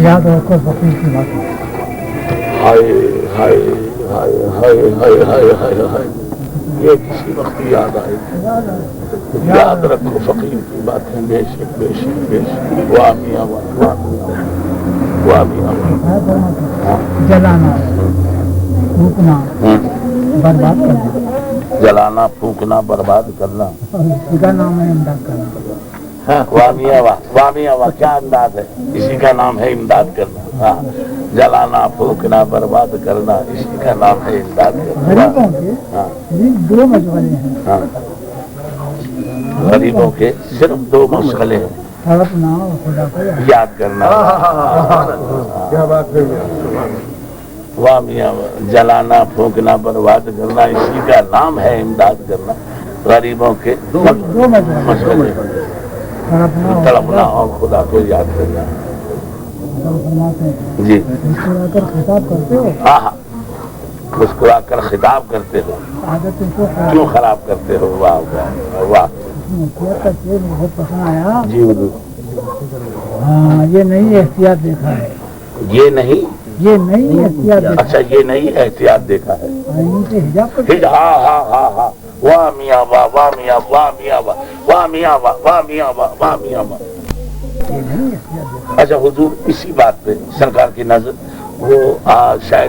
یاد رکھو فقیر کی بات. ہائے ہائے ہائے ہائے ہائے ہائے ہائے ہائے، یہ کسی وقت یاد آئے. یاد رکھو فقیر کی باتیں، بے شک بے شک بے شک. واہ میاں واہ، واہ میاں واہ، واہ میاں واہ. جلانا، پھونکنا، برباد کرنا. جلانا، پھونکنا، برباد کرنا، اسی کا نام ہے امداد کرنا. واہ میاں واہ، واہ میاں واہ، کیا انداز ہے. اسی کا نام ہے امداد کرنا. ہاں، جلانا، پھونکنا، برباد کرنا، اسی کا نام ہے امداد کرنا. غریبوں کے ہاں دو مشغلے ہیں. ہاں، غریبوں کے صرف دو مشغلے ہیں: تڑپنا اور خدا کو یاد کرنا. کیا بات ہے. واہ میاں واہ، جلانا، پھونکنا، برباد کرنا، اسی کا نام ہے امداد کرنا. غریبوں کے دو مشغلے: تڑپنا اور خدا کو یاد کرنا. جی مسکرا کر خطاب کرتے ہو. ہاں ہاں، مسکرا کر خطاب کرتے ہو، عادتوں کو کیوں خراب کرتے ہو. واہ واہ واہ. احتیاط کا شعر بہت پسند آیا. جی حضور. ہاں، یہ نئی احتیاط دیکھا ہے. یہ نہیں، یہ نئی احتیاط دیکھا اچھا یہ نہیں احتیاط دیکھا ہے. آئین سے حجاب کر ہاں ہاں ہاں ہاں. واہ میاں واہ، واہ میاں واہ میاں واہ، واہ میاں واہ، واہ میاں واہ، واہ میاں واہ. یہ نئی احتیاط دیکھا. اچھا حضور، اسی بات پہ سرکار کی نظر وہ شاید